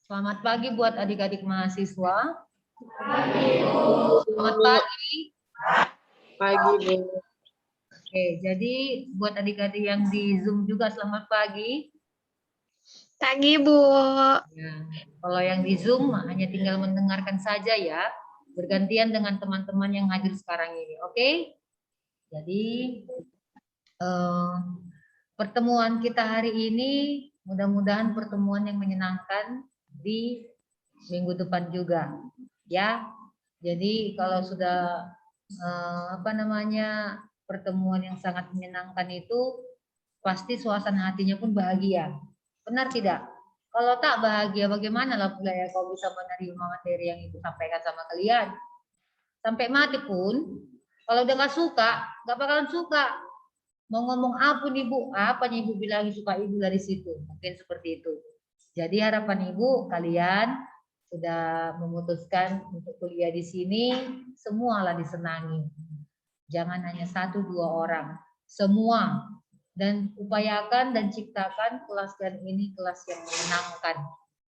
Selamat pagi buat adik-adik mahasiswa. Selamat pagi. Pagi, Bu. Oke, jadi buat adik-adik yang di Zoom juga selamat pagi. Pagi, Bu. Ya, kalau yang di Zoom hanya tinggal mendengarkan saja ya, bergantian dengan teman-teman yang hadir sekarang ini. Oke? Jadi pertemuan kita hari ini mudah-mudahan pertemuan yang menyenangkan di minggu depan juga, ya. Jadi kalau sudah pertemuan yang sangat menyenangkan itu pasti suasana hatinya pun bahagia. Benar tidak? Kalau tak bahagia bagaimana lah pula ya kau bisa menerima materi yang ibu sampaikan sama kalian. Sampai mati pun kalau udah nggak suka, nggak bakalan suka. Mau ngomong apa nih Bu? Apa nih Ibu bilang suka Ibu dari situ? Mungkin seperti itu. Jadi harapan Ibu kalian sudah memutuskan untuk kuliah di sini, semualah disenangi. Jangan hanya 1-2 orang, semua. Dan upayakan dan ciptakan kelas dan ini kelas yang menyenangkan,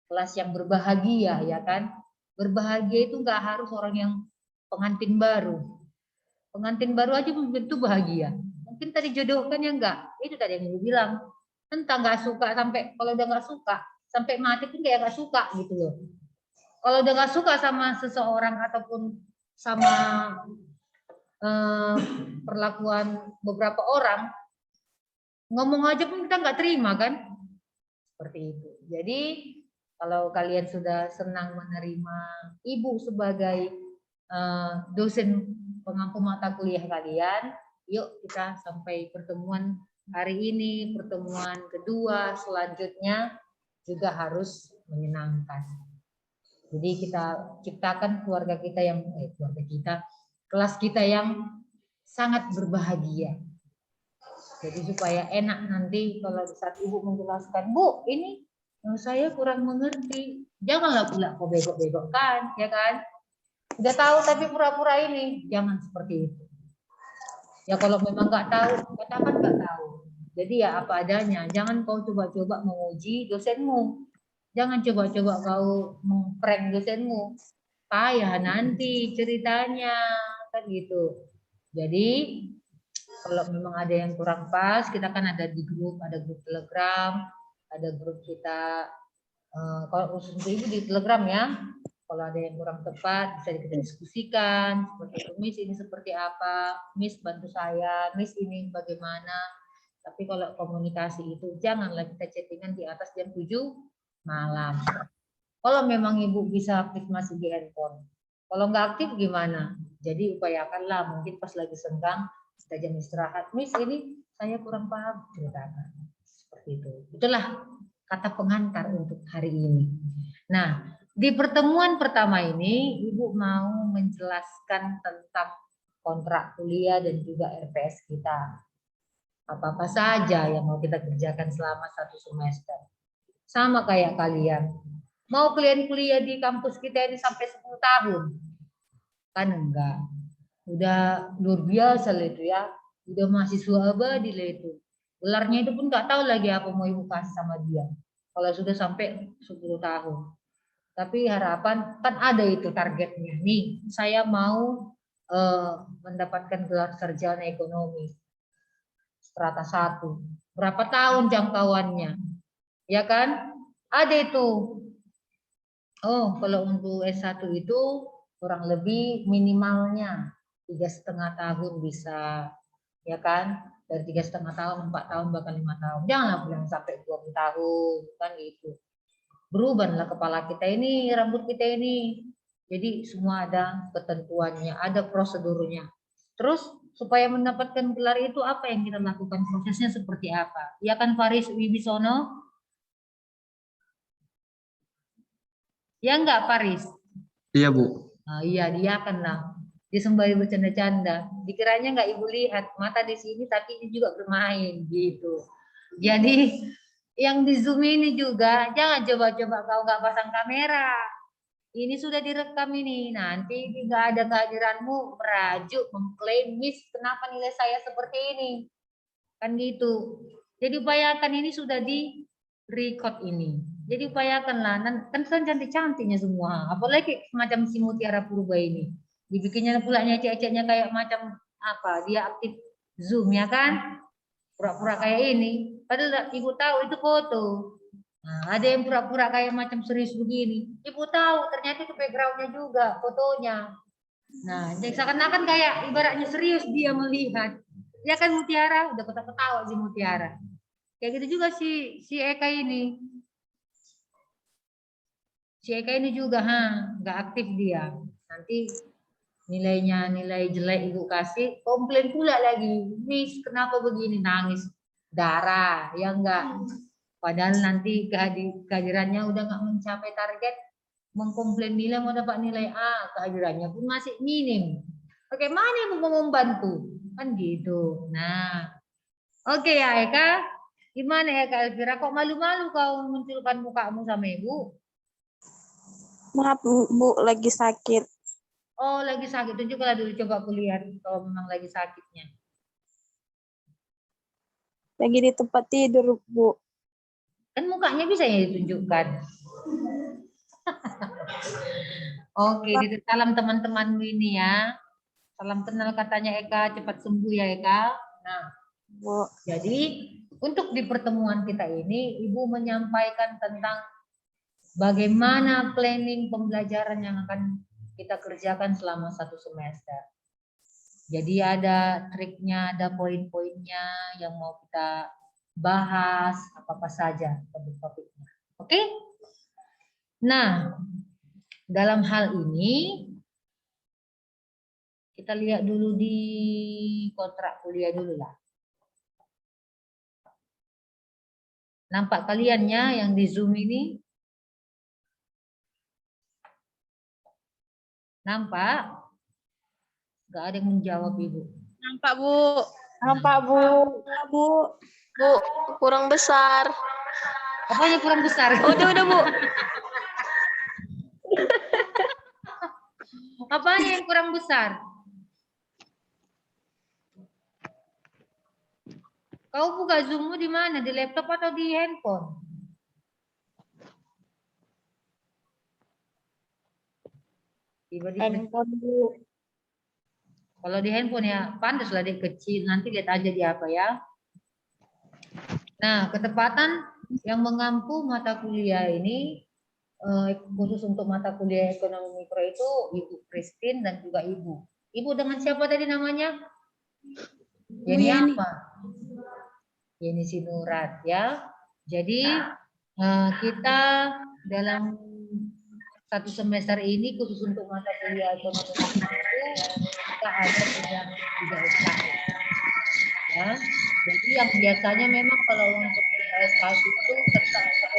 kelas yang berbahagia, ya kan? Berbahagia itu nggak harus orang yang pengantin baru. Pengantin baru aja belum tentu bahagia. Mungkin tadi jodohkan ya enggak. Itu tadi yang Ibu bilang. Entah nggak suka sampai kalau udah nggak suka sampai mati pun kayak nggak suka gitu loh. Kalau udah nggak suka sama seseorang ataupun sama perlakuan beberapa orang, ngomong aja pun kita nggak terima kan? Seperti itu. Jadi kalau kalian sudah senang menerima Ibu sebagai dosen pengampu mata kuliah kalian, yuk kita sampai pertemuan hari ini, pertemuan kedua selanjutnya juga harus menyenangkan. Jadi kita ciptakan keluarga kita yang kelas kita yang sangat berbahagia. Jadi supaya enak nanti kalau saat Ibu menjelaskan, Bu, ini saya kurang mengerti. Janganlah pula kau bego-begokan, ya kan? Udah tahu tapi pura-pura ini, jangan seperti itu. Ya kalau memang nggak tahu, katakan nggak tahu. Jadi ya apa adanya, jangan kau coba-coba menguji dosenmu. Jangan coba-coba kau memprank dosenmu. Payah nanti ceritanya, kan gitu. Jadi kalau memang ada yang kurang pas, kita kan ada di grup, ada grup Telegram, ada grup kita. Kalau khusus ibu di Telegram ya, kalau ada yang kurang tepat bisa kita diskusikan. Seperti itu, Miss ini seperti apa, Miss bantu saya, Miss ini bagaimana. Tapi kalau komunikasi itu janganlah kita chattingan di atas jam 7 malam. Kalau memang ibu bisa aktif masih di handphone. Kalau nggak aktif gimana? Jadi upayakanlah mungkin pas lagi senggang kita jam istirahat. Miss ini saya kurang paham ceritakan. Seperti itu. Itulah kata pengantar untuk hari ini. Nah, di pertemuan pertama ini Ibu mau menjelaskan tentang kontrak kuliah dan juga RPS kita. Apa-apa saja yang mau kita kerjakan selama 1 semester. Sama kayak kalian. Mau kalian kuliah di kampus kita ini sampai 10 tahun? Kan enggak. Udah luar biasa lah itu ya. Udah mahasiswa abadi lah itu. Gelarnya itu pun nggak tahu lagi apa mau Ibu kasih sama dia. Kalau sudah sampai 10 tahun. Tapi harapan kan ada itu targetnya. Nih, saya mau mendapatkan gelar sarjana ekonomi strata 1. Berapa tahun jangkauannya? Ya kan? Ada itu. Oh, kalau untuk S1 itu kurang lebih minimalnya 3,5 tahun bisa, ya kan? Dari 3,5 tahun, 4 tahun, bahkan 5 tahun. Janganlah bilang sampai 20 tahun, kan gitu. Berubahlah kepala kita ini, rambut kita ini. Jadi semua ada ketentuannya, ada prosedurnya. Terus supaya mendapatkan gelar itu apa yang kita lakukan? Prosesnya seperti apa? Ya kan Faris Wibisono? Ya enggak Faris? Iya, Bu. Nah, iya, dia kan lah. Dia sembari bercanda-canda. Dikiranya nggak Ibu lihat, mata di sini tapi ini juga bermain gitu. Jadi yang di Zoom ini juga jangan coba-coba kau nggak pasang kamera. Ini sudah direkam ini. Nanti nggak ada kehadiranmu merajuk mengklaim, Miss, kenapa nilai saya seperti ini? Kan gitu. Jadi upayakan ini sudah di record ini. Jadi upayakanlah, kan cantik-cantiknya semua. Apalagi macam si Mutiara Purba ini. Dibikinnya pulanya cek-ceknya kayak macam apa? Dia aktif Zoom ya kan? Pura-pura kayak ini. Padahal ibu tahu itu foto. Nah, ada yang pura-pura kayak macam serius begini. Ibu tahu ternyata itu backgroundnya juga fotonya. Nah, jadi seakan-akan kayak ibaratnya serius dia melihat. Ya kan Mutiara, udah ketawa-ketawa si Mutiara. Kayak gitu juga si Eka ini. Si Eka ini juga nggak aktif dia. Nanti nilai jelek ibu kasih, komplain pula lagi. Miss, kenapa begini? Nangis darah, ya enggak. Padahal nanti kehadirannya udah nggak mencapai target, mengkomplain nilai mau dapat nilai A, kehadirannya pun masih minim. Bagaimana ibu mau membantu? Kan gitu. Nah, oke ya Eka. Gimana ya Kak Elvira? Kok malu-malu kau munculkan mukamu sama ibu? Maaf Bu, lagi sakit. Oh, lagi sakit. Tunjuklah dulu, coba aku lihat kalau memang lagi sakitnya. Lagi di tempat tidur Bu. Kan mukanya bisa ya ditunjukkan. Oke, salam teman-temanmu ini ya. Salam kenal katanya Eka, cepat sembuh ya Eka. Nah, Bu. jadi untuk di pertemuan kita ini, Ibu menyampaikan tentang bagaimana planning pembelajaran yang akan kita kerjakan selama 1 semester. Jadi ada triknya, ada poin-poinnya yang mau kita bahas, apa-apa saja topik-topiknya. Oke? Nah, dalam hal ini, kita lihat dulu di kontrak kuliah dulu lah. Nampak kaliannya yang di Zoom ini? Nampak? Gak ada yang menjawab Ibu. Nampak Bu. Nampak Bu. Bu. Bu, kurang besar. Apanya kurang besar? Udah Bu. Apanya yang kurang besar? Kau buka Zoom-mu di mana? Di laptop atau di handphone? Handphone Bu. Kalau di handphone ya pandaslah dia kecil. Nanti lihat aja di apa ya. Nah, ketepatan yang mengampu mata kuliah ini khusus untuk mata kuliah ekonomi mikro itu Ibu Christine dan juga Ibu. Ibu dengan siapa tadi namanya? Yeni apa? Yeni Sinurat ya. Jadi kita dalam 1 semester ini khusus untuk mata kuliah ekonomi mikro itu kita ada 3 SKS. Ya. Jadi yang biasanya memang kalau untuk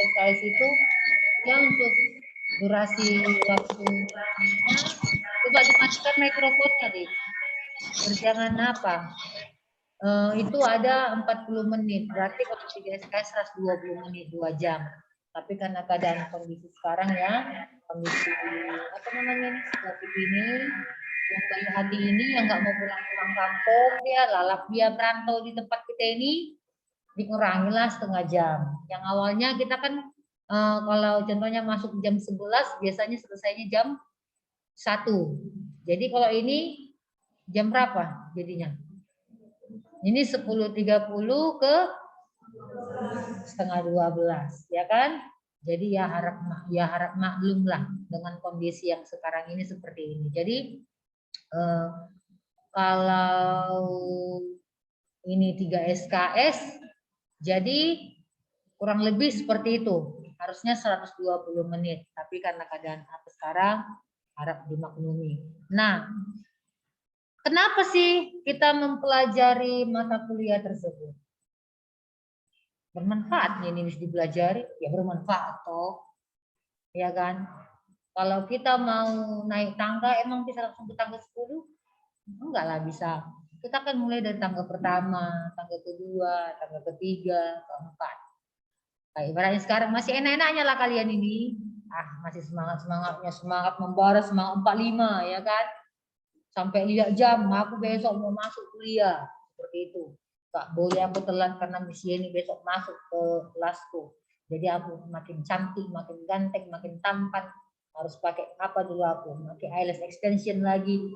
SKS itu yang untuk durasi waktunya, coba dimatikan mikrofonnya deh. Kerjaan apa? Itu ada 40 menit. Berarti kalau 3 SKS 120 menit, 2 jam. Tapi karena keadaan kondisi sekarang ya, kondisi apa namanya nih, COVID ini, yang bayi hati ini yang nggak mau pulang kampung, dia lalap dia berantau di tempat kita ini, dikurangilah 1/2 jam. Yang awalnya kita kan kalau contohnya masuk jam 11, biasanya selesainya jam 1. Jadi kalau ini jam berapa jadinya? Ini 10.30 ke 11:30, ya kan? Jadi ya harap maklum lah dengan kondisi yang sekarang ini seperti ini. Jadi kalau ini 3 SKS, jadi kurang lebih seperti itu. Harusnya 120 menit, tapi karena keadaan apa sekarang, harap dimaklumi. Nah, kenapa sih kita mempelajari mata kuliah tersebut? Bermanfaat ini dipelajari, ya bermanfaat toh. Ya kan? Kalau kita mau naik tangga, emang bisa langsung ke tangga 10? Enggak lah bisa. Kita kan mulai dari tangga pertama, tangga kedua, tangga ketiga, keempat. Kayak ibaratnya sekarang masih enak-enaknya lah kalian ini. Masih semangat membara, semangat 45 ya kan. Sampai lihat jam, aku besok mau masuk kuliah. Seperti itu. Gak boleh aku telat karena misi ini besok masuk ke kelasku. Jadi aku makin cantik, makin ganteng, makin tampan. Harus pakai apa dulu aku? Pakai eyelash extension lagi.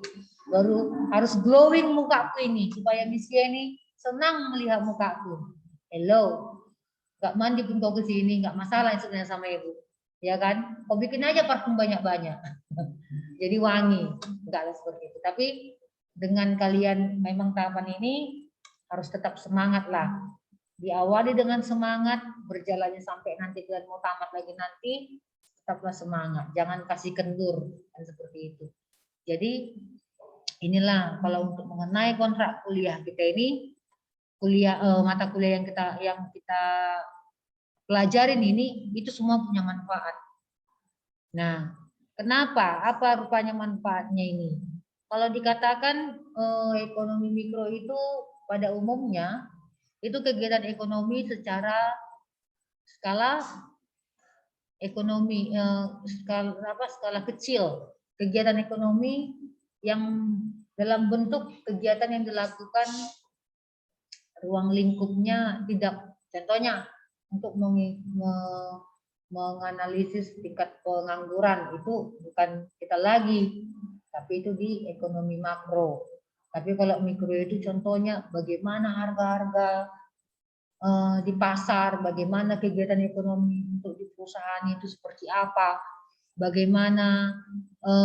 Baru harus glowing mukaku ini supaya Miss ini senang melihat mukaku. Hello, nggak mandi pun kau ke sini, nggak masalah sebenarnya sama ibu, ya kan? Kau bikin aja parfum banyak-banyak, jadi wangi, nggak seperti itu. Tapi dengan kalian memang tahapan ini harus tetap semangat lah. Diawali dengan semangat, berjalannya sampai nanti kalian mau tamat lagi nanti, tetaplah semangat, jangan kasih kendur, kan seperti itu. Jadi inilah kalau untuk mengenai kontrak kuliah kita ini, mata kuliah yang kita pelajarin ini, itu semua punya manfaat. Nah, kenapa? Apa rupanya manfaatnya ini? Kalau dikatakan ekonomi mikro itu pada umumnya itu kegiatan ekonomi secara skala ekonomi skala kecil, kegiatan ekonomi yang dalam bentuk kegiatan yang dilakukan ruang lingkupnya tidak, contohnya untuk menganalisis tingkat pengangguran itu bukan kita lagi, tapi itu di ekonomi makro. Tapi kalau mikro itu contohnya bagaimana harga-harga di pasar, bagaimana kegiatan ekonomi untuk di perusahaan itu seperti apa, bagaimana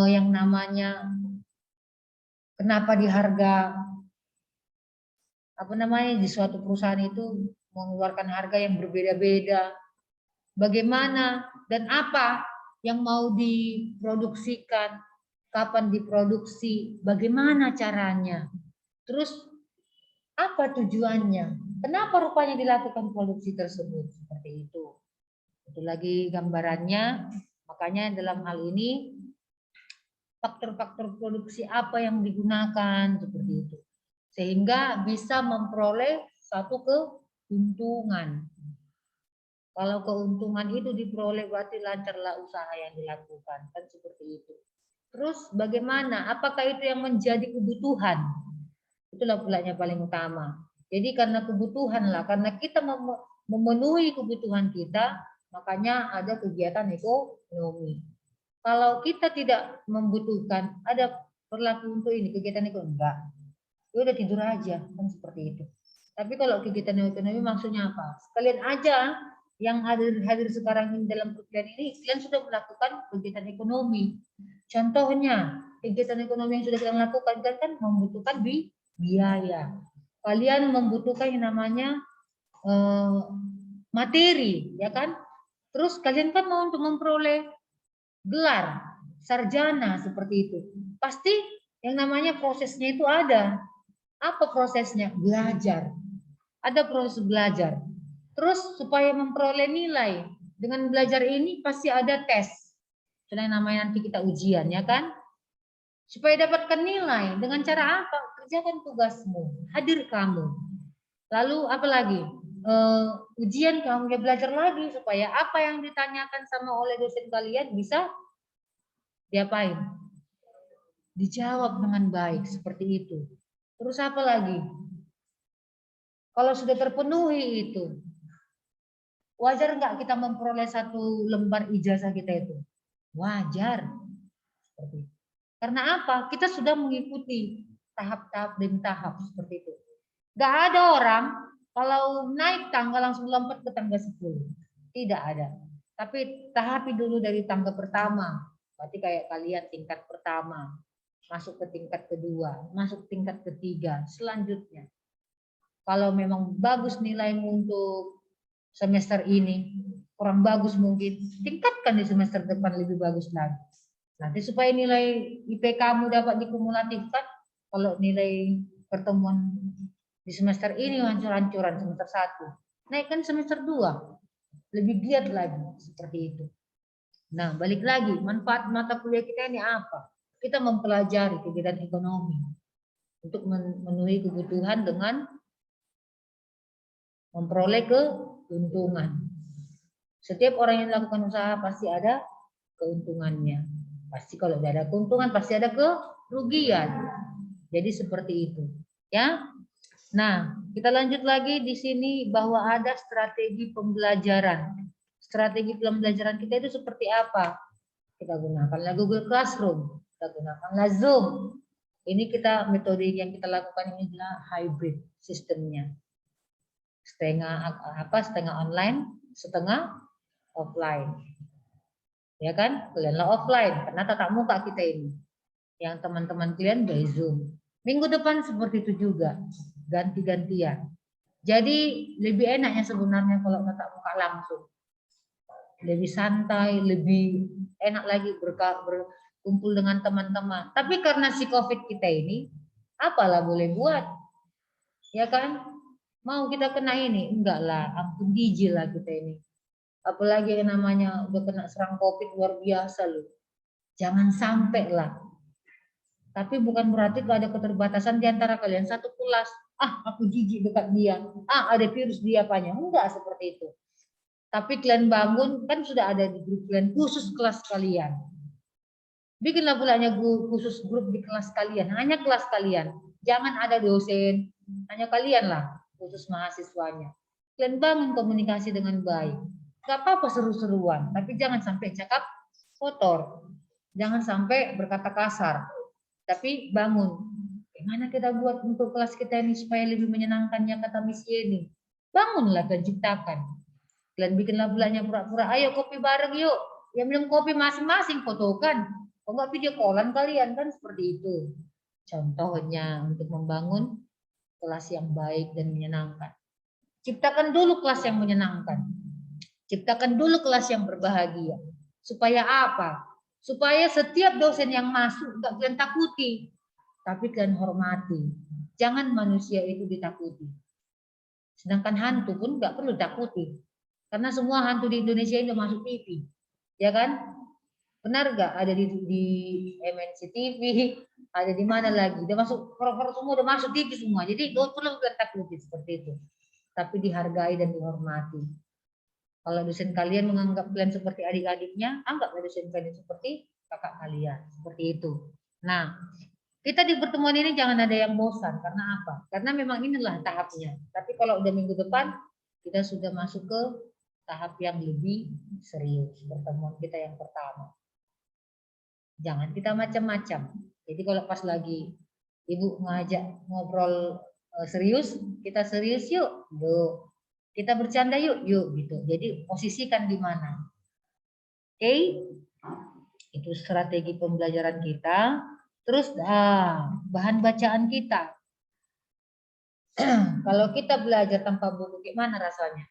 yang namanya kenapa di harga di suatu perusahaan itu mengeluarkan harga yang berbeda-beda, bagaimana dan apa yang mau diproduksikan, kapan diproduksi, bagaimana caranya, terus apa tujuannya, kenapa rupanya dilakukan produksi tersebut, seperti itu. Itu lagi gambarannya. Makanya dalam hal ini faktor-faktor produksi apa yang digunakan, seperti itu, sehingga bisa memperoleh satu keuntungan. Kalau keuntungan itu diperoleh berarti lancarlah usaha yang dilakukan, kan seperti itu. Terus bagaimana? Apakah itu yang menjadi kebutuhan? Itulah pulanya paling utama. Jadi karena kebutuhan lah, karena kita memenuhi kebutuhan kita, makanya ada kegiatan ekonomi. Kalau kita tidak membutuhkan, ada berlaku untuk ini kegiatan ekonomi, enggak. Ya udah tidur aja, kan seperti itu. Tapi kalau kegiatan ekonomi maksudnya apa? Sekalian aja yang hadir sekarang ini dalam perkuliahan ini, kalian sudah melakukan kegiatan ekonomi. Contohnya, kegiatan ekonomi yang sudah kalian lakukan kan membutuhkan biaya. Kalian membutuhkan yang namanya materi, ya kan? Terus kalian kan mau untuk memperoleh gelar sarjana seperti itu. Pasti yang namanya prosesnya itu ada. Apa prosesnya? Belajar. Ada proses belajar. Terus supaya memperoleh nilai, dengan belajar ini pasti ada tes. Yang namanya nanti kita ujian, ya kan? Supaya dapatkan nilai, dengan cara apa? Kerjakan tugasmu, hadir kamu. Lalu apa lagi? Ujian kamu belajar lagi supaya apa yang ditanyakan sama oleh dosen kalian bisa diapain? Dijawab dengan baik, seperti itu. Terus apa lagi? Kalau sudah terpenuhi itu, wajar nggak kita memperoleh satu lembar ijazah kita itu? Wajar. Seperti itu. Karena apa? Kita sudah mengikuti tahap-tahap demi tahap seperti itu. Nggak ada orang kalau naik tangga langsung lompat ke tangga 10. Tidak ada. Tapi tahapi dulu dari tangga pertama. Berarti kayak kalian tingkat pertama. Masuk ke tingkat kedua. Masuk ke tingkat ketiga. Selanjutnya. Kalau memang bagus nilaimu untuk semester ini. Kurang bagus mungkin. Tingkatkan di semester depan lebih bagus lagi. Nanti supaya nilai IPK-mu dapat dikumulatifkan. Kalau nilai pertemuan di semester ini hancur-hancuran semester 1. Naikkan semester 2. Lebih giat lagi. Seperti itu. Nah, balik lagi. Manfaat mata kuliah kita ini apa? Kita mempelajari kegiatan ekonomi. Untuk memenuhi kebutuhan dengan memperoleh keuntungan. Setiap orang yang melakukan usaha pasti ada keuntungannya. Pasti kalau tidak ada keuntungan pasti ada kerugian. Jadi seperti itu, ya. Nah, kita lanjut lagi di sini bahwa ada strategi pembelajaran. strategi pembelajaran kita itu seperti apa. Kita gunakanlah Google Classroom, kita gunakanlah Zoom. Ini kita metode yang kita lakukan ini adalah hybrid sistemnya. Setengah online, setengah offline. Ya kan? Kalianlah offline karena tatap muka kita ini. Yang teman-teman kalian by Zoom. Minggu depan seperti itu juga, ganti-gantian. Jadi lebih enaknya sebenarnya kalau tatap muka langsung. Lebih santai, lebih enak lagi berkumpul dengan teman-teman. Tapi karena si COVID kita ini, apalah boleh buat. Ya kan? Mau kita kena ini? Enggak lah, ampun gigi lah kita ini. Apalagi yang namanya udah kena serang COVID luar biasa loh. Jangan sampai lah. Tapi bukan berarti kalau ada keterbatasan di antara kalian satu kelas. Aku jijik dekat dia. Ada virus dia apanya. Enggak seperti itu. Tapi kalian bangun, kan sudah ada di grup kalian khusus kelas kalian. Bikinlah pulanya khusus grup di kelas kalian. Hanya kelas kalian. Jangan ada dosen. Hanya kalian lah. Khusus mahasiswanya. Kalian bangun komunikasi dengan baik. Gak apa-apa seru-seruan. Tapi jangan sampai cakap kotor. Jangan sampai berkata kasar. Tapi bangun. Gimana kita buat untuk kelas kita ini supaya lebih menyenangkannya kata Miss Yeni. Bangunlah dan ciptakan. Kalian bikinlah bulannya pura-pura. Ayo kopi bareng yuk. Ya minum kopi masing-masing fotokan. Kok nggak video callan kalian kan seperti itu. Contohnya untuk membangun kelas yang baik dan menyenangkan. Ciptakan dulu kelas yang menyenangkan. Ciptakan dulu kelas yang berbahagia. Supaya apa? Supaya setiap dosen yang masuk nggak kalian takuti, tapi kalian hormati. Jangan manusia itu ditakuti. Sedangkan hantu pun nggak perlu takuti, karena semua hantu di Indonesia ini udah masuk TV, ya kan? Benar nggak? Ada di MNC TV, ada di mana lagi? Udah masuk, horor semua udah masuk TV semua. Jadi nggak perlu kalian takuti seperti itu, tapi dihargai dan dihormati. Kalau dosen kalian menganggap kalian seperti adik-adiknya, anggaplah dosen kalian seperti kakak kalian. Seperti itu. Nah, kita di pertemuan ini jangan ada yang bosan. Karena apa? Karena memang inilah tahapnya. Tapi kalau udah minggu depan, kita sudah masuk ke tahap yang lebih serius. Pertemuan kita yang pertama. Jangan kita macam-macam. Jadi kalau pas lagi ibu ngajak ngobrol serius, kita serius yuk. Yuk. Kita bercanda yuk, gitu. Jadi posisikan di mana. Oke? Itu strategi pembelajaran kita. Terus bahan bacaan kita. Kalau kita belajar tanpa buku, gimana rasanya?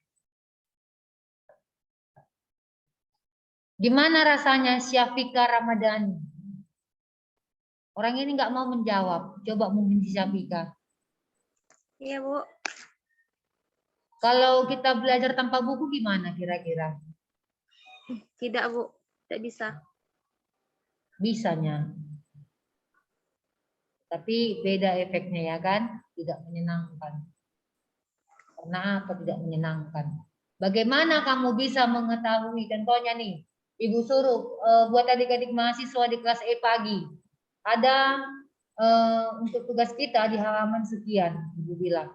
Gimana rasanya Syafika Ramadhani? Orang ini nggak mau menjawab. Coba mungkin Syafika. Iya, Bu. Kalau kita belajar tanpa buku gimana kira-kira? Tidak, Bu. Tidak bisa. Bisanya. Tapi beda efeknya ya kan? Tidak menyenangkan. Karena apa tidak menyenangkan? Bagaimana kamu bisa mengetahui? Contohnya nih, Ibu suruh buat adik-adik mahasiswa di kelas E pagi. Ada untuk tugas kita di halaman sekian, Ibu bilang.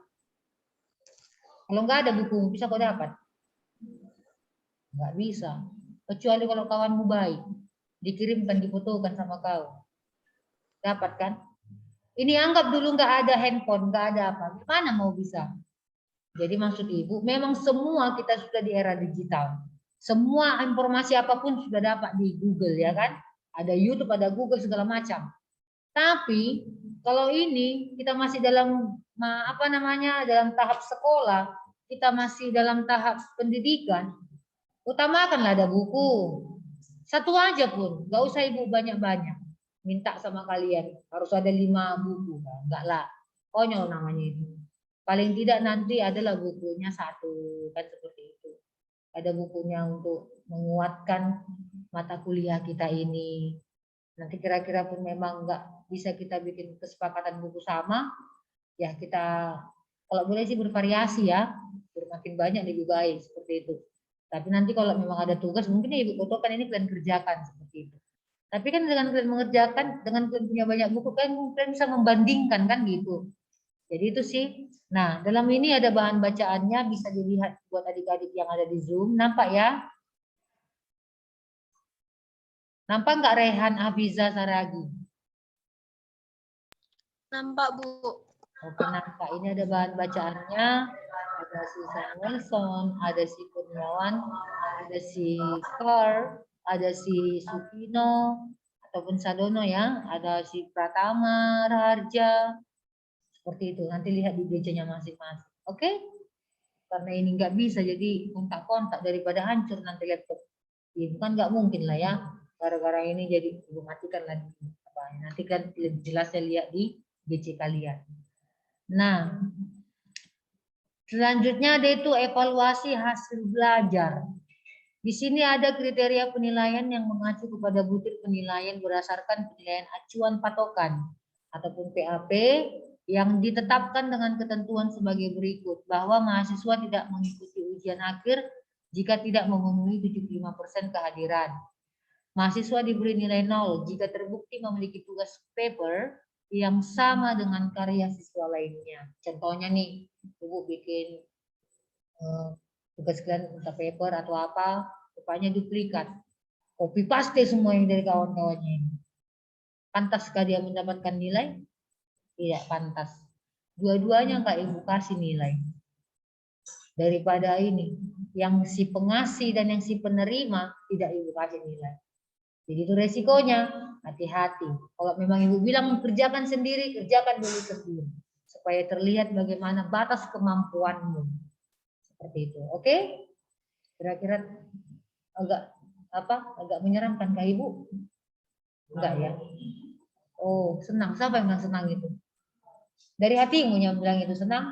Kalau nggak ada buku, bisa kau dapat? Nggak bisa. Kecuali kalau kawanmu baik. Dikirimkan, difotokan sama kau. Dapat kan? Ini anggap dulu nggak ada handphone, nggak ada apa. Gimana mau bisa? Jadi maksud Ibu, memang semua kita sudah di era digital. Semua informasi apapun sudah dapat di Google, ya kan? Ada YouTube, ada Google, segala macam. Tapi kalau ini kita masih dalam dalam tahap sekolah, kita masih dalam tahap pendidikan, utamakanlah ada buku. Satu aja pun, nggak usah Ibu banyak-banyak. Minta sama kalian, harus ada 5 buku. Enggak lah, konyol namanya itu. Paling tidak nanti adalah bukunya 1, kan seperti itu. Ada bukunya untuk menguatkan mata kuliah kita ini. Nanti kira-kira pun memang nggak bisa kita bikin kesepakatan buku sama, ya kita kalau boleh sih bervariasi ya, bermakin banyak lebih baik seperti itu. Tapi nanti kalau memang ada tugas, mungkin ya Ibu fotokan ini kalian kerjakan seperti itu. Tapi kan dengan kalian mengerjakan, dengan kalian punya banyak buku, kan kalian bisa membandingkan kan gitu. Jadi itu sih. Nah, dalam ini ada bahan bacaannya, bisa dilihat buat adik-adik yang ada di Zoom. Nampak ya? Nampak nggak Rehan Hafiza Saragi? Nampak, Bu. Oke, nampak. Ini ada bahan bacaannya. Ada Susan Wilson, ada si Kurniawan, ada si Carr, ada si Sukino, ataupun Sadono ya. Ada si Pratama, Raharja. Seperti itu. Nanti lihat di BC-nya masing-masing. Oke? Karena ini nggak bisa, jadi kontak-kontak daripada hancur nanti laptop. Itu kan nggak mungkin lah ya. Gara-gara ini jadi ibu matikan lagi. Nanti kan jelasnya lihat di BC kalian. Nah, selanjutnya ada itu evaluasi hasil belajar. Di sini ada kriteria penilaian yang mengacu kepada butir penilaian berdasarkan penilaian acuan patokan ataupun PAP yang ditetapkan dengan ketentuan sebagai berikut, bahwa mahasiswa tidak mengikuti ujian akhir jika tidak memenuhi 75% kehadiran. Mahasiswa diberi nilai 0 jika terbukti memiliki tugas paper yang sama dengan karya siswa lainnya. Contohnya nih, Ibu bikin tugas kalian minta paper atau apa, rupanya duplikat. Copy paste semua yang dari kawan-kawannya ini. Pantaskah dia mendapatkan nilai? Tidak pantas. Dua-duanya nggak Ibu kasih nilai. Daripada ini, yang si pengasih dan yang si penerima tidak Ibu kasih nilai. Jadi itu resikonya, hati-hati. Kalau memang Ibu bilang kerjakan sendiri, kerjakan dulu sendiri. Supaya terlihat bagaimana batas kemampuanmu. Seperti itu, oke? Kira-kira agak menyeramkan kah Ibu? Enggak ya? Oh, senang. Siapa yang bilang senang itu? Dari hatimu yang bilang itu senang?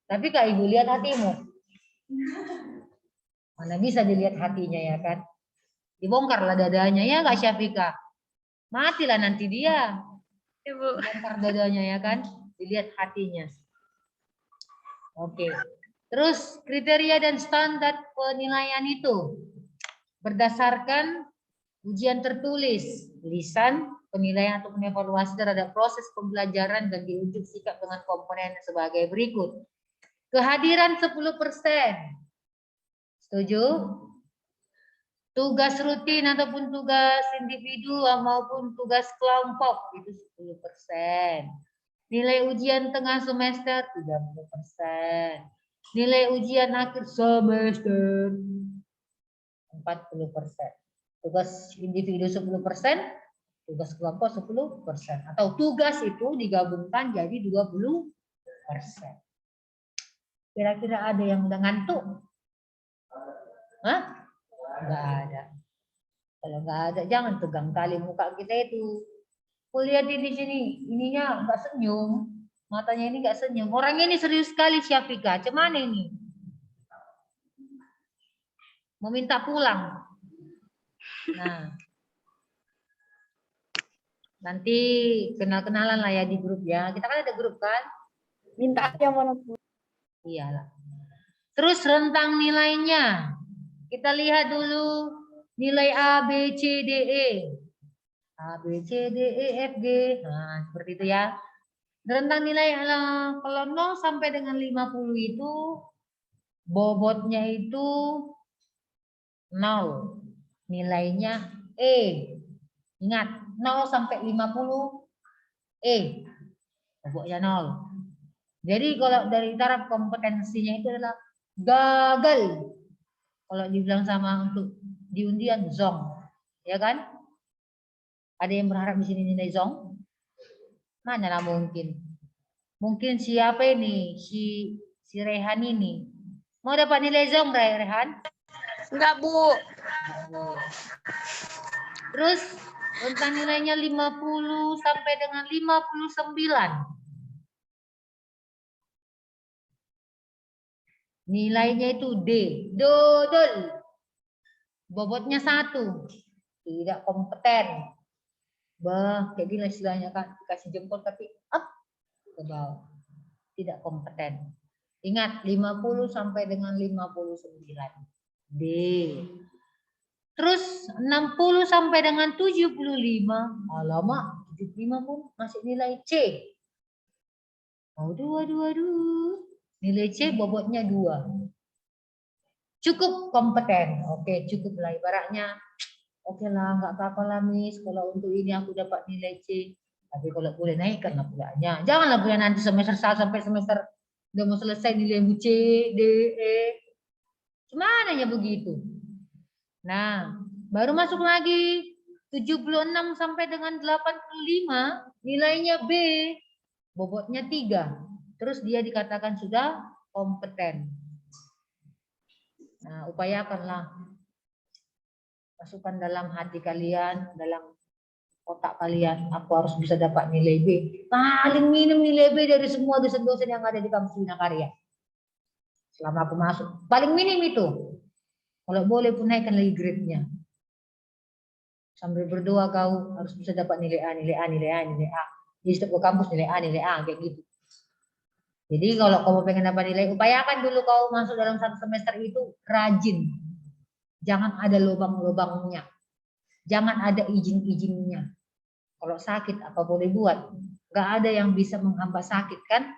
Tapi Kak Ibu lihat hatimu. Mana bisa dilihat hatinya ya kan? Dibongkarlah dadanya ya Kak Syafika. Matilah nanti dia. Ibu. Dibongkar dadanya ya kan? Dilihat hatinya. Oke. Terus kriteria dan standar penilaian itu berdasarkan ujian tertulis, lisan, penilaian atau evaluasi terhadap proses pembelajaran dan diuji sikap dengan komponen sebagai berikut. Kehadiran 10%. Setuju? Tugas rutin ataupun tugas individu maupun tugas kelompok itu 10%. Nilai ujian tengah semester 30%. Nilai ujian akhir semester 40%. Tugas individu 10%, tugas kelompok 10%. Atau tugas itu digabungkan jadi 20%. Kira-kira ada yang udah ngantuk? Hah? Enggak ada. Kalau enggak ada, jangan tegang kali muka kita itu. Kulihat di sini, ininya enggak senyum. Matanya ini enggak senyum. Orang ini serius sekali Syafika. Cuman ini? Meminta pulang. Nah. Nanti kenal-kenalan lah ya di grup ya. Kita kan ada grup kan? Minta aja mana Bu. Iyalah. Terus rentang nilainya. Kita lihat dulu nilai A, B, C, D, E. A, B, C, D, E, F, G. Nah, seperti itu ya. Rentang nilai kalau 0 sampai dengan 50 itu bobotnya itu 0. Nilainya E. Ingat, 0 sampai 50 E. Bobotnya 0. Jadi kalau dari taraf kompetensinya itu adalah gagal. Kalau dibilang sama untuk di undian zong, ya kan? Ada yang berharap di sini nilai zong? Mana lah mungkin? Mungkin siapa ini? Si Rehan ini. Mau dapat nilai zong, Rehan? Enggak, Bu. Terus rentang nilainya 50 sampai dengan 59. Nilainya itu D. Dodol. Bobotnya 1. Tidak kompeten. Bah, kayak gini istilahnya kan. Dikasih jempol tapi up ke bawah. Tidak kompeten. Ingat 50 sampai dengan 59. D. Terus 60 sampai dengan 75. Alamak, 75 pun masih nilai C. Aduh. Nilai C bobotnya 2. Cukup kompeten. Oke, cukup lah ibaratnya Oke lah, nggak apa-apa lah Miss, kalau untuk ini aku dapat nilai C. Tapi kalau boleh naikkanlah pulangnya. Janganlah punya nanti semester 1 sampai semester udah mau selesai nilaimu C, D, E. Gimana ya begitu? Nah, baru masuk lagi 76 sampai dengan 85, nilainya B, bobotnya 3. Terus dia dikatakan sudah kompeten. Nah, upayakanlah masukkan dalam hati kalian, dalam otak kalian, aku harus bisa dapat nilai B. Paling minim nilai B dari semua dosen-dosen yang ada di kampus Bina Karya. Selama aku masuk, paling minim itu. Kalau boleh pun naikkan lagi grade-nya. Sambil berdoa kau harus bisa dapat nilai A, nilai A, nilai A, nilai A. Di setiap kampus nilai A, kayak gitu. Jadi kalau kamu pengen dapat nilai, upayakan dulu kau masuk dalam 1 semester itu rajin. Jangan ada lubang-lubangnya. Jangan ada izin-izinnya. Kalau sakit apa boleh buat? Gak ada yang bisa menghambat sakit kan?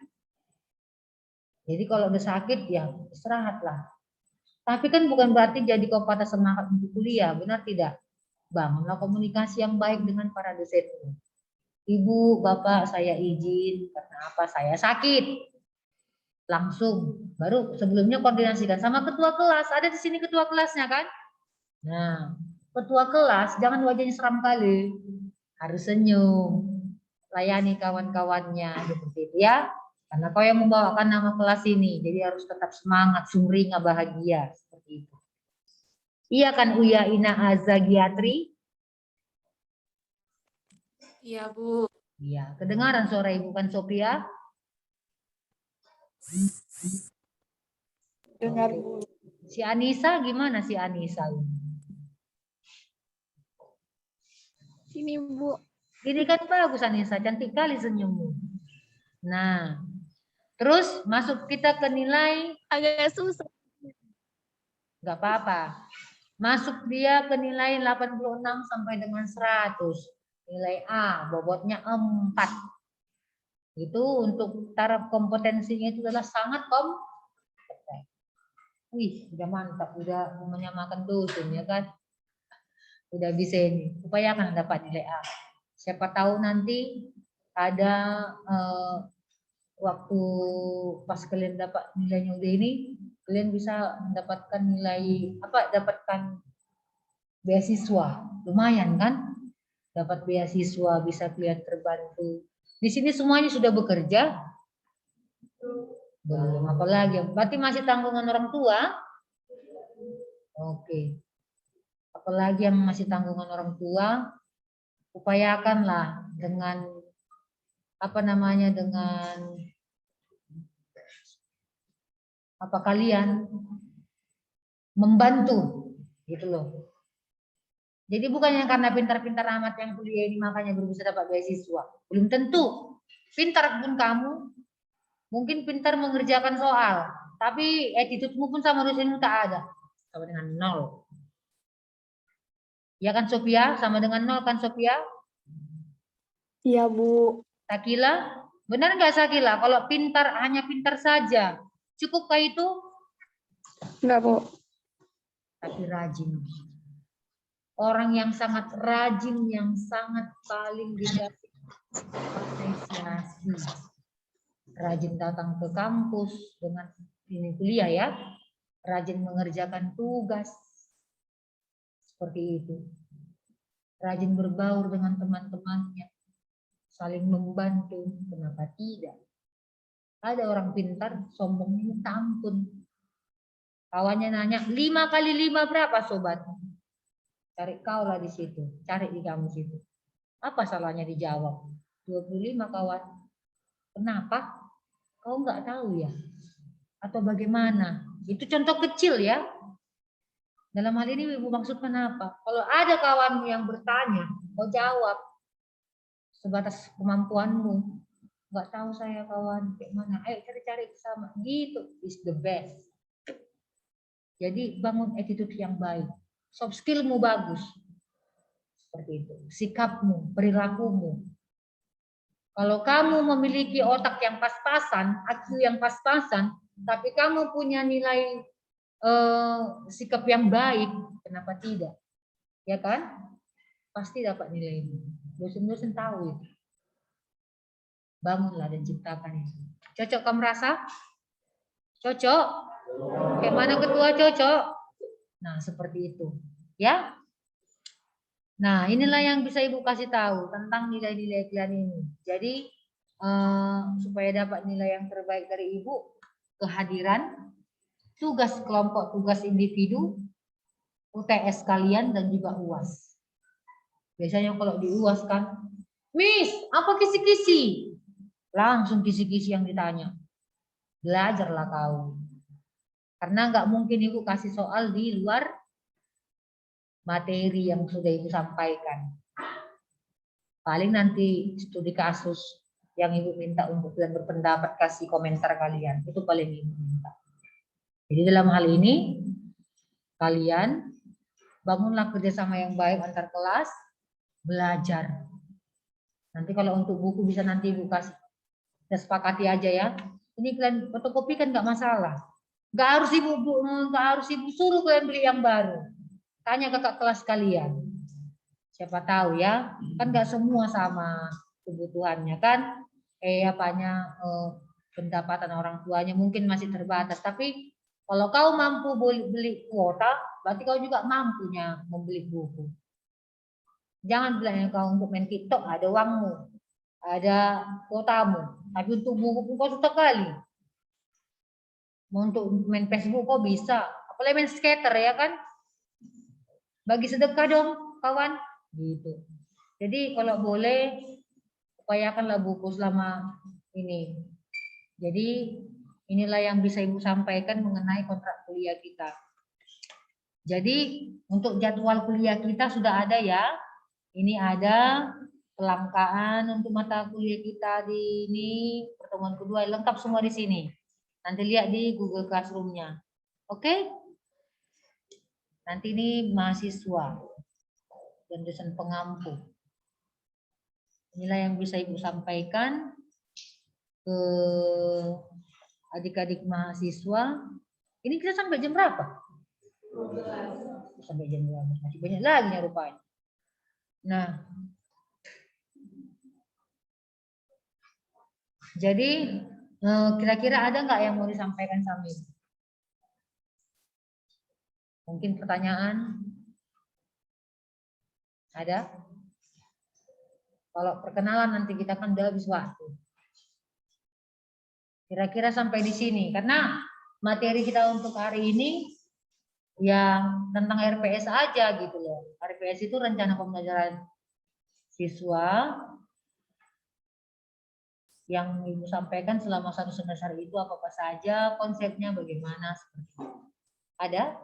Jadi kalau udah sakit ya istirahatlah. Tapi kan bukan berarti jadi kau patah semangat untuk kuliah, benar tidak? Bangunlah komunikasi yang baik dengan para dosenmu. Ibu, Bapak, saya izin karena apa? Saya sakit. Langsung. Baru sebelumnya koordinasikan sama ketua kelas. Ada di sini ketua kelasnya kan? Nah, ketua kelas jangan wajahnya seram kali. Harus senyum. Layani kawan-kawannya seperti itu ya. Karena kau yang membawakan nama kelas ini. Jadi harus tetap semangat, sumringah, bahagia. Seperti itu. Iya kan Uya Ina Azagiatri? Iya, Bu. Iya, kedengaran suara ibu kan Sophia? Dengar, Oke. Bu. Si Anissa gimana si Anissa? Sini, Bu. Ini kan bagus Anissa, cantik kali senyummu. Nah, terus masuk kita ke nilai, Agak susah. nggak apa-apa. Masuk dia ke nilai 86 sampai dengan 100. Nilai A, bobotnya 4. Itu untuk taraf kompetensinya itu adalah sangat kompeten. Wih, udah mantap, udah menyamakan dosen ya kan. Udah bisa ini. Upayakan dapat nilai A. Siapa tahu nanti ada waktu pas kalian dapat nilainya udah ini, kalian bisa mendapatkan nilai apa? Dapatkan beasiswa, lumayan kan? Dapat beasiswa, bisa kalian terbantu. Di sini semuanya sudah bekerja? Belum, apalagi? Berarti masih tanggungan orang tua? Oke. Apalagi yang masih tanggungan orang tua, upayakanlah dengan apa namanya, dengan apa kalian membantu gitu loh. Jadi bukannya karena pintar-pintar amat yang kuliah ini makanya baru bisa dapat beasiswa. Belum tentu. Pintar pun kamu, mungkin pintar mengerjakan soal, tapi attitude-mu pun sama dosenmu tak ada. Sama dengan 0. Ya kan Sophia? Sama dengan 0 kan Sophia? Iya, Bu. Sakila? Benar nggak Sakila? Kalau pintar, hanya pintar saja, cukupkah itu? Enggak, Bu. Tapi rajin. Orang yang sangat rajin, yang sangat paling dikasih apresiasi. Rajin datang ke kampus dengan ini kuliah ya. Rajin mengerjakan tugas. Seperti itu. Rajin berbaur dengan teman-temannya. Saling membantu. Kenapa tidak? Ada orang pintar, sombongnya minta ampun. Kawannya nanya, 5 kali 5 berapa sobat? Cari kau lah di situ, cari di kamu situ. Apa salahnya dijawab? 25 kawan. Kenapa? Kau nggak tahu ya? Atau bagaimana? Itu contoh kecil ya. Dalam hal ini ibu maksudkan apa? Kalau ada kawanmu yang bertanya, kau jawab sebatas kemampuanmu. Nggak tahu saya kawan, kayak mana? Ayo cari-cari bersama. Gitu is the best. Jadi bangun attitude yang baik. Soft skillmu bagus. Seperti itu. Sikapmu, perilakumu. Kalau kamu memiliki otak yang pas-pasan, IQ yang pas-pasan, tapi kamu punya nilai sikap yang baik, kenapa tidak? Ya kan? Pasti dapat nilai ini. Dosen-dosen tahu itu. Bangunlah dan ciptakan itu. Cocok kamu rasa? Cocok? Kayak mana ketua cocok? Nah, seperti itu. Ya? Nah, inilah yang bisa Ibu kasih tahu tentang nilai-nilai kalian ini. Jadi, supaya dapat nilai yang terbaik dari Ibu, kehadiran, tugas kelompok, tugas individu, UTS kalian, dan juga UAS. Biasanya kalau di UAS kan, Miss, apa kisi-kisi? Langsung kisi-kisi yang ditanya. Belajarlah kau. Karena nggak mungkin Ibu kasih soal di luar materi yang sudah Ibu sampaikan. Paling nanti studi kasus yang Ibu minta untuk kalian berpendapat, kasih komentar kalian. Itu paling Ibu minta. Jadi dalam hal ini, kalian bangunlah kerjasama yang baik antar kelas, belajar. Nanti kalau untuk buku bisa nanti Ibu kasih, kita sepakati aja ya. Ini kalian fotokopi kan nggak masalah. Nggak harus Ibu suruh kalian beli yang baru. Tanya kakak kelas kalian. Siapa tahu ya, kan nggak semua sama kebutuhannya kan. Pendapatan orang tuanya mungkin masih terbatas. Tapi kalau kau mampu beli kuota, berarti kau juga mampunya membeli buku. Jangan bilang kau untuk main TikTok ada uangmu, ada kuotamu. Tapi untuk buku kau susah kali. Untuk main Facebook kau bisa. Apalagi main skater ya kan. Bagi sedekah dong kawan. Gitu. Jadi kalau boleh upayakanlah buku selama ini. Jadi inilah yang bisa Ibu sampaikan mengenai kontrak kuliah kita. Jadi untuk jadwal kuliah kita sudah ada ya. Ini ada kelangkaan untuk mata kuliah kita di ini pertemuan kedua, lengkap semua di sini. Nanti lihat di Google Classroom-nya. Oke? Nanti ini mahasiswa dan dosen pengampu. Inilah yang bisa Ibu sampaikan ke adik-adik mahasiswa. Ini kita sampai jam berapa? Sampai jam berapa? Masih banyak lagi ya rupanya. Nah, jadi kira-kira ada nggak yang mau disampaikan sama Ibu? Mungkin pertanyaan? Ada? Kalau perkenalan nanti kita kan udah habis waktu. Kira-kira sampai di sini. Karena materi kita untuk hari ini yang tentang RPS aja gitu loh. RPS itu rencana pembelajaran siswa yang Ibu sampaikan selama 1 semester itu apa saja, konsepnya bagaimana, seperti itu. Ada?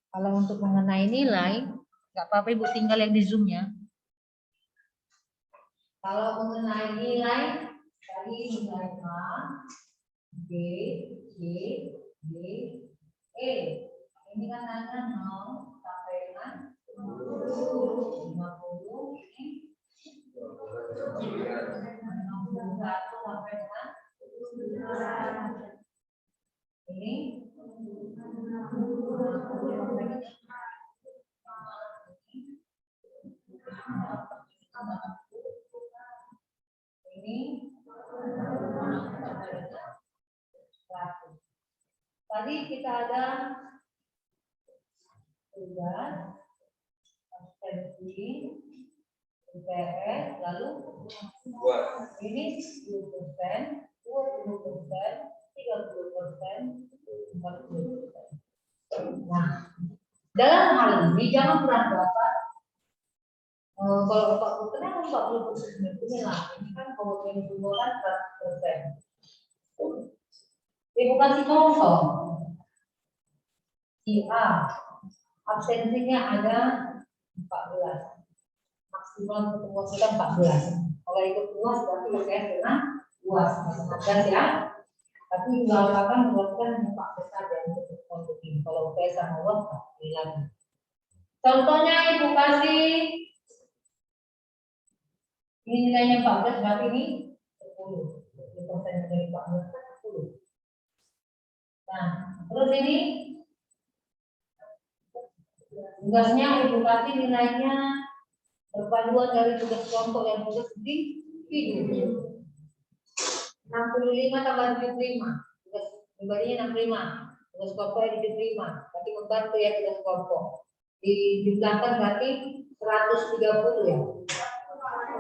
Kalau untuk mengenai nilai, nggak apa-apa Ibu tinggal yang di Zoom-nya. Kalau mengenai nilai, tadi nilai A, B, C, D, E. Ini kan ada 0 sampai dengan 50, ini 61 sampai dengan ini tadi kita ada tugas, absensi, UTS, lalu ini 10%, 20%, 30%, 40%. Nah, dalam hal ini jangan beranggapan kalau 40% ini lah, ini kan kemudian jumlahkan 100%. Ibu kasih contoh. Si A, absensinya ada 14. Maksimal ketemu kita 14. Kalau ikut UAS berarti UTS dengan UAS 14 ya. Tapi usahakan UASkan 14 saja untuk kompetisi. Kalau UTS sama UAS pilih lagi. Contohnya Ibu kasih ini nilainya 14 berarti ini 10. 10% dari 14 kan 10. Nah, terus ini Tugasnya ibu kasih nilainya perpaduan dari tugas kelompok dan tugas individu. 65 tambah 75. Tugas pribadinya 65. Tugas kelompoknya 75. Berarti membantu ya tugas kelompok. Dijumlahkan berarti 130 ya.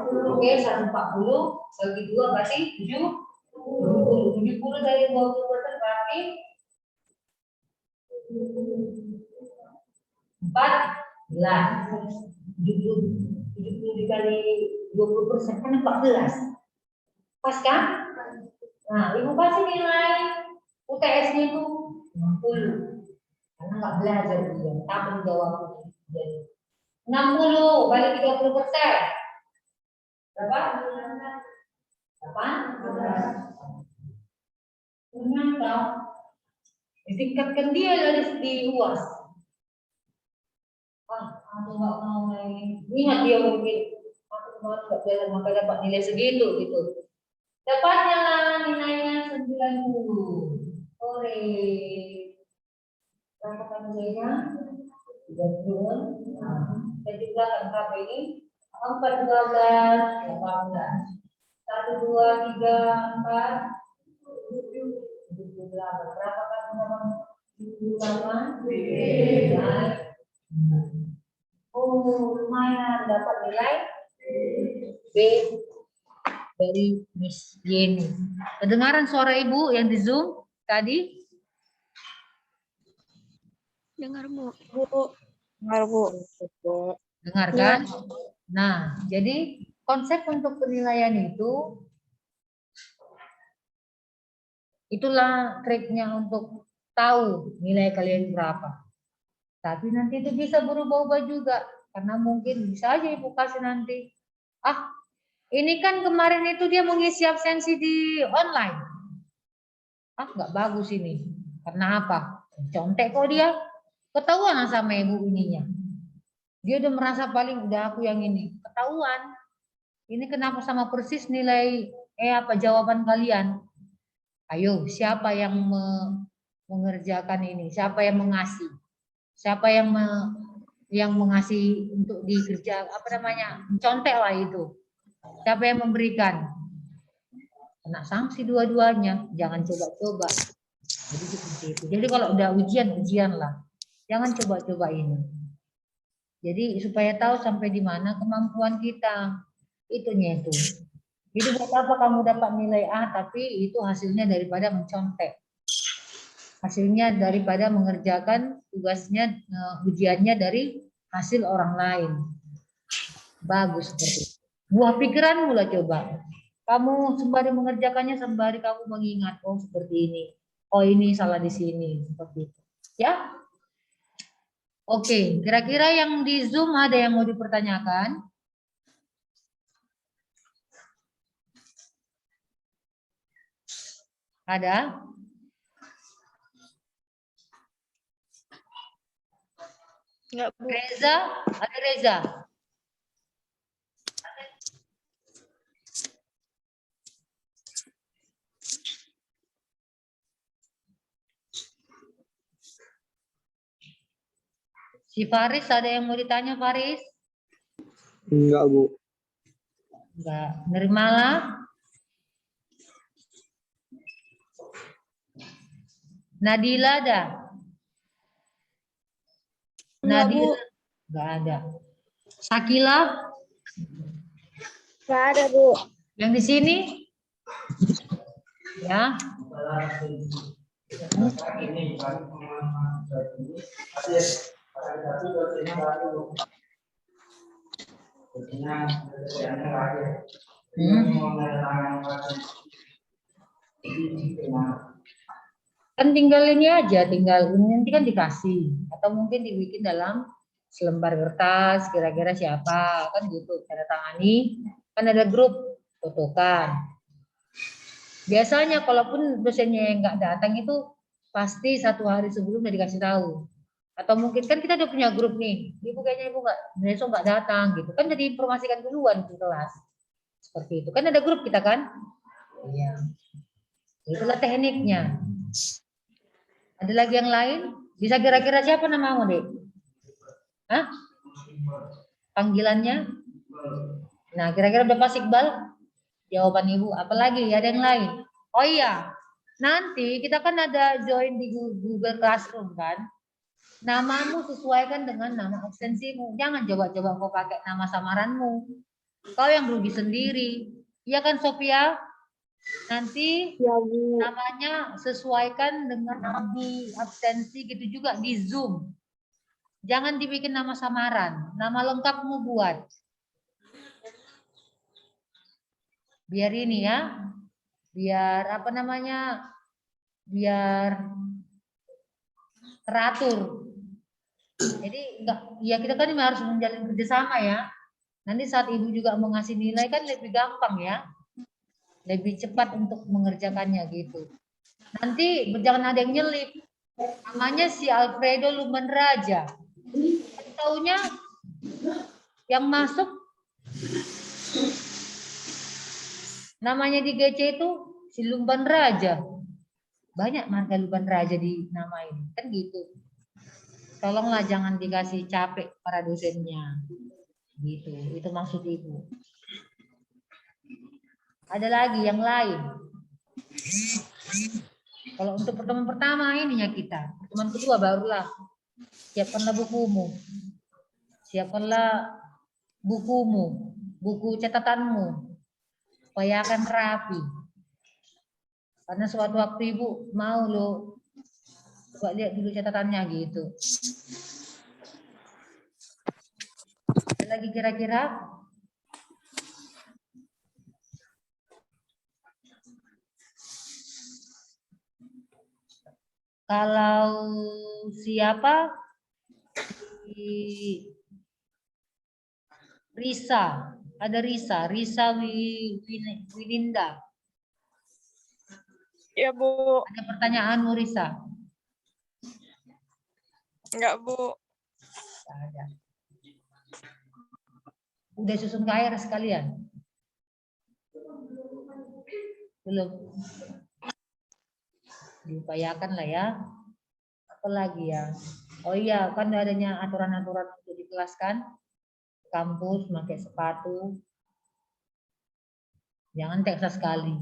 Oke, 140 bagi 2 berarti 70. 70 dari 20% berarti 14. 70 dikali 20% kan 14. Pas kan? Nah, ibu kasih nilai UTS-nya itu 60. Karena nggak belajar dia, tapi jawab. 60 kali 30%. Berapa? 8. Ternyata ditingkatkan dia dari di UAS. Aku nggak mau main. Ingat dia mungkin aku kemarin nggak belajar maka dapat nilai segitu gitu. Dapatnya nilainya 90. Sore. Berapa kan nilainya? 30. Kita juga akan berapa ini? 4, 12, 18. 1, 2, 3, 4. 78. Berapa kan teman-teman? 78. Oh, lumayan dapat nilai B dari Miss Yeni. Kedengaran suara ibu yang di Zoom tadi? Dengar, Bu. Dengar, Bu. Dengar kan? Nah, jadi konsep untuk penilaian itu itulah triknya untuk tahu nilai kalian berapa. Tapi nanti itu bisa berubah-ubah juga. Karena mungkin bisa aja ibu kasih nanti. Ini kan kemarin itu dia mengisi absensi di online. Nggak bagus ini. Karena apa? Contek kok dia. Ketahuan sama ibu ininya. Dia udah merasa paling udah aku yang ini. Ketahuan. Ini kenapa sama persis nilai jawaban kalian? Ayo, siapa yang mengerjakan ini? Siapa yang mengasih? Siapa yang mengasih untuk dikerja mencontek lah itu. Siapa yang memberikan? Kena sanksi dua-duanya, jangan coba-coba. Jadi seperti itu. Jadi kalau udah ujian lah, jangan coba-coba ini. Jadi supaya tahu sampai di mana kemampuan kita, itunya itu. Jadi buat apa kamu dapat nilai A tapi itu hasilnya daripada mencontek. Hasilnya daripada mengerjakan tugasnya, ujiannya dari hasil orang lain. Bagus seperti itu. Buah pikiranmu lah coba. Kamu sembari mengerjakannya, sembari kamu mengingat, oh seperti ini. Oh ini salah di sini. Seperti itu. Ya? Oke, kira-kira yang di Zoom ada yang mau dipertanyakan? Ada? Enggak, Bu. Reza? Ada Reza? Si Faris ada yang mau ditanya Faris? Enggak, Bu. Enggak. Nerimalah. Nadila ada? Nadila? Enggak ada. Sakila? Enggak ada, Bu. Yang di sini? Ya. Kan tinggal ini aja, tinggal ini nanti kan dikasih atau mungkin dibikin dalam selembar kertas, kira-kira siapa kan gitu, tanda tangani, kan ada grup, fotokan. Biasanya kalaupun dosennya yang nggak datang itu pasti 1 hari sebelum udah dikasih tahu. Atau mungkin kan kita udah punya grup nih, ibu kayaknya ibu besok nggak datang gitu, kan jadi informasikan duluan di kelas. Seperti itu, kan ada grup kita kan? Iya. Itulah tekniknya. Ada lagi yang lain? Bisa kira-kira siapa namamu, Dek? Hah? Panggilannya? Nah, kira-kira udah pas Iqbal? Jawaban Ibu. Apalagi? Ada yang lain? Oh iya, nanti kita kan ada join di Google Classroom kan? Namamu sesuaikan dengan nama absensimu. Jangan coba-coba kau pakai nama samaranmu. Kau yang rugi sendiri. Iya kan Sophia? Nanti Ya, Bu. namanya sesuaikan dengan di absensi gitu juga di Zoom. Jangan dibikin nama samaran. Nama lengkapmu buat. Biar ini ya. Biar apa namanya? Biar teratur. Jadi enggak, ya kita kan harus menjalin kerjasama ya. Nanti saat ibu juga mau ngasih nilai kan lebih gampang ya. Lebih cepat untuk mengerjakannya gitu. Nanti jangan ada yang nyelip. Namanya si Alfredo Luman Raja. Taunya yang masuk namanya di GC itu si Lumban Raja. Banyak marga Lumban Raja di nama ini. Kan gitu. Tolonglah jangan dikasih capek para dosennya. Gitu. Itu maksud ibu. Ada lagi yang lain. Kalau untuk pertemuan pertama ininya kita. Pertemuan kedua barulah. Siapkanlah bukumu. Siapkanlah bukumu. Buku catatanmu. Supaya akan rapi. Karena suatu waktu ibu mau lo. Coba lihat dulu catatannya gitu. Ada lagi kira-kira? Kalau siapa? Risa. Ada Risa Wininda. Ya, Bu. Ada pertanyaanmu Risa? Enggak, Bu. Tidak ada. Udah susun KR sekalian? Belum. Diupayakan lah ya. Apalagi ya. Oh iya, kan adanya aturan-aturan untuk di kelas kan. Kampus pakai sepatu. Jangan teksa sekali.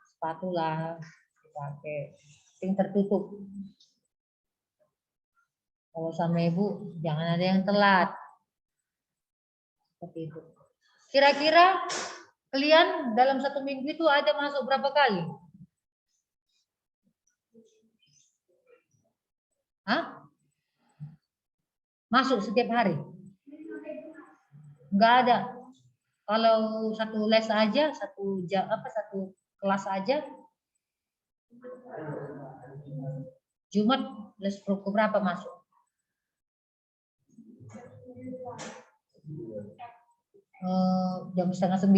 Sepatu lah dipakai. Yang tertutup. Kalau sama ibu, jangan ada yang telat. Seperti itu. Kira-kira kalian dalam 1 minggu itu ada masuk berapa kali? Hah? Masuk setiap hari? Enggak ada. Kalau satu les aja, satu kelas aja. Jumat les ke berapa masuk? Jam 8:30.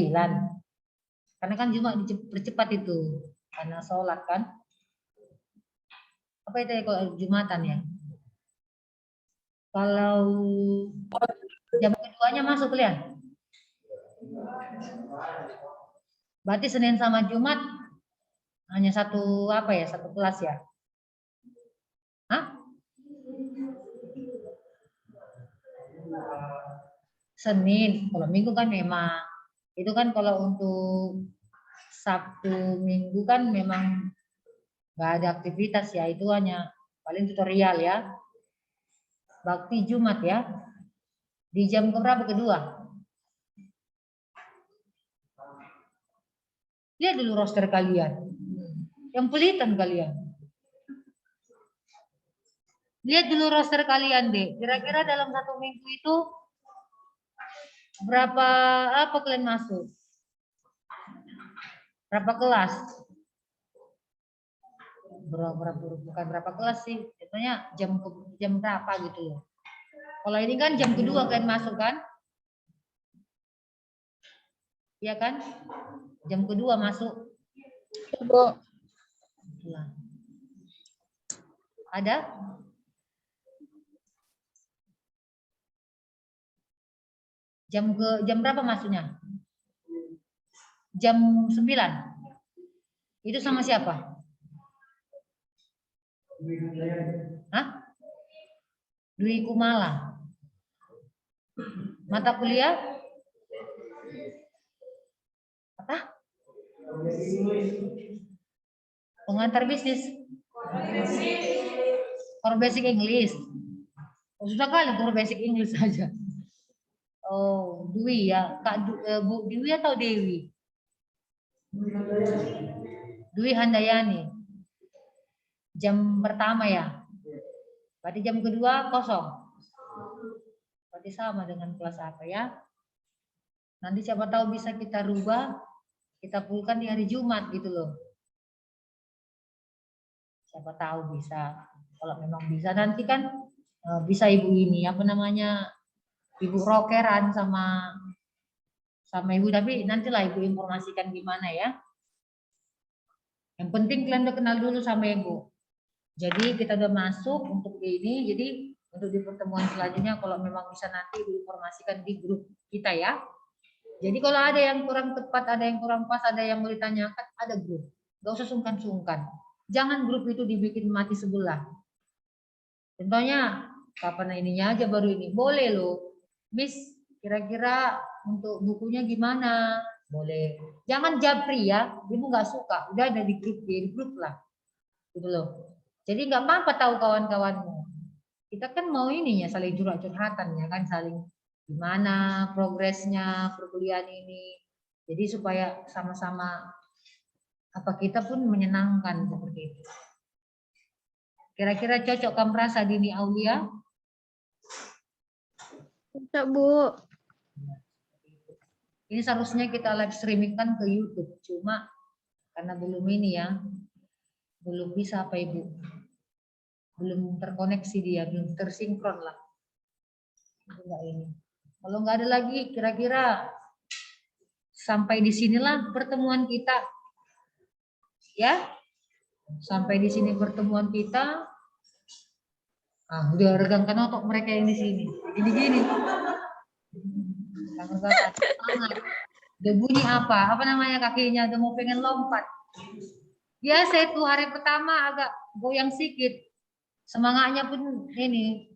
Karena kan Jumat dipercepat itu. Karena sholat kan. Apa itu ya kalau Jumatan ya? Kalau jam keduanya masuk kalian? Berarti Senin sama Jumat hanya satu kelas ya? Hah? Senin, kalau Minggu kan memang itu kan kalau untuk Sabtu Minggu kan memang nggak ada aktivitas ya, itu hanya paling tutorial ya. Bakti Jumat ya. Di jam keberapa kedua? Lihat dulu roster kalian. Yang pelitan kalian. Lihat dulu roster kalian deh. Kira-kira dalam 1 minggu itu berapa kalian masuk? Berapa kelas? Bukan berapa kelas sih. Contohnya jam berapa gitu loh. Kalau ini kan jam kedua kalian masuk kan? Iya kan? Jam kedua masuk. Bu. Ada? Jam berapa masuknya? Jam 9. Itu sama siapa? Hah? Dwi Kumala. Mata kuliah apa? Pengantar bisnis. Core basic English. Oh, sudah kali core basic English saja. Oh, Dwi ya. Bu Dwi atau Dewi? Dwi Handayani. Jam pertama ya. Berarti jam kedua kosong. Berarti sama dengan kelas apa ya? Nanti siapa tahu bisa kita rubah, kita pulkan di hari Jumat gitu loh. Siapa tahu bisa. Kalau memang bisa nanti kan bisa ibu ini apa namanya ibu rokeran sama ibu, tapi nantilah ibu informasikan gimana ya. Yang penting kalian udah kenal dulu sama ibu. Jadi kita udah masuk untuk ini, jadi untuk di pertemuan selanjutnya kalau memang bisa nanti diinformasikan di grup kita ya. Jadi kalau ada yang kurang tepat, ada yang kurang pas, ada yang mau ditanyakan, ada grup. Gak usah sungkan-sungkan. Jangan grup itu dibikin mati sebelah. Contohnya, kapan ininya aja baru ini. Boleh loh. Miss, kira-kira untuk bukunya gimana? Boleh. Jangan japri ya. Ibu nggak suka. Udah ada di grup lah. Gitu loh. Jadi nggak apa-apa tahu kawan-kawanmu. Kita kan mau ininya saling curhat-curhatan ya kan, saling gimana progresnya perkuliahan ini. Jadi supaya sama-sama apa kita pun menyenangkan seperti itu. Kira-kira cocok kamu rasa Dini Aulia? Cocok, Bu. Ini seharusnya kita live streaming kan ke YouTube, cuma karena belum ini ya, belum bisa apa Ibu, belum terkoneksi dia, belum tersinkron lah. Enggak ini. Kalau nggak ada lagi, kira-kira sampai di sinilah pertemuan kita, ya. Sampai di sini pertemuan kita. Ah, udah regangkan otot mereka yang di sini. Gini-gini. Udah bunyi apa? Apa namanya kakinya? Udah mau pengen lompat. Biasa itu hari pertama agak goyang sedikit. Semangatnya pun ini.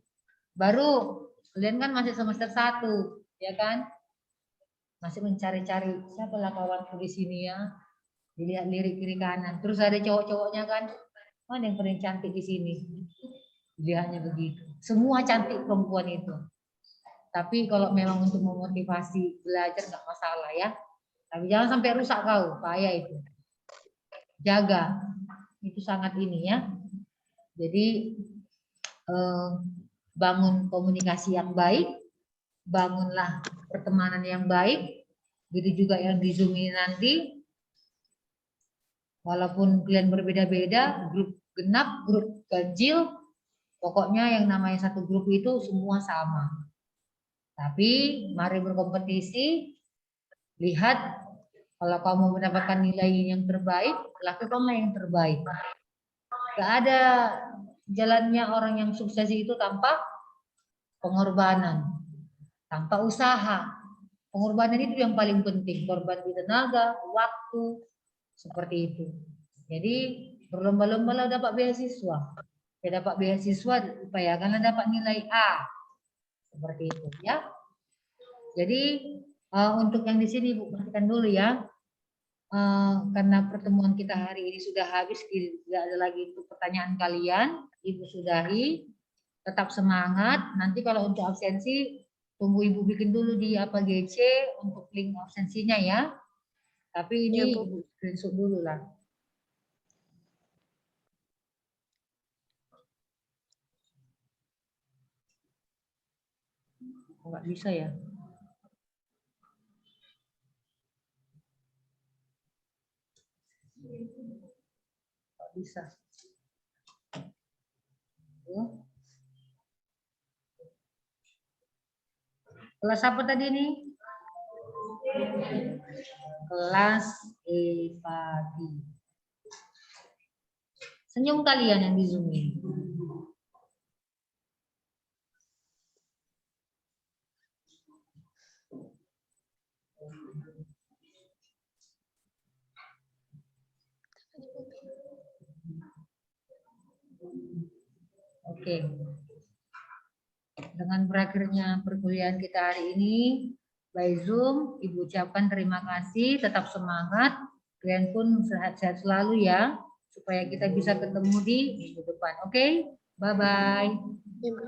Baru kalian kan masih semester 1, ya kan? Masih mencari-cari siapa lah kawanku di sini ya. Dilihat lirik kiri kanan. Terus ada cowok-cowoknya kan. Mana yang paling cantik di sini? Dilihatnya begitu. Semua cantik perempuan itu. Tapi kalau memang untuk memotivasi belajar nggak masalah ya. Tapi jangan sampai rusak kau, bahaya itu. Jaga, itu sangat ini ya. Jadi bangun komunikasi yang baik, bangunlah pertemanan yang baik. Begitu juga yang di Zoom ini nanti. Walaupun kalian berbeda-beda, grup genap, grup ganjil, pokoknya yang namanya satu grup itu semua sama. Tapi mari berkompetisi, lihat kalau kamu mendapatkan nilai yang terbaik, lakukanlah yang terbaik. Gak ada jalannya orang yang sukses itu tanpa pengorbanan, tanpa usaha. Pengorbanan itu yang paling penting, korban di tenaga, waktu, seperti itu. Jadi berlomba-lomba dapat beasiswa. Ya dapat beasiswa, upayakanlah dapat nilai A. Seperti itu ya. Jadi untuk yang di sini Ibu perhatikan dulu ya. Karena pertemuan kita hari ini sudah habis, tidak ada lagi untuk pertanyaan kalian. Ibu sudahi. Tetap semangat. Nanti kalau untuk absensi tunggu Ibu bikin dulu di apa GC untuk link absensinya ya. Tapi ini ya, Ibu screenshot dulu lah. Nggak bisa ya. Nggak bisa. Kelas apa tadi nih? Kelas E pagi. Senyum kalian yang di Zoom ini. Oke. dengan berakhirnya perkuliahan kita hari ini by Zoom, Ibu ucapkan terima kasih, tetap semangat, kalian pun sehat-sehat selalu ya, supaya kita bisa ketemu di minggu depan. Oke, bye-bye. Ibu.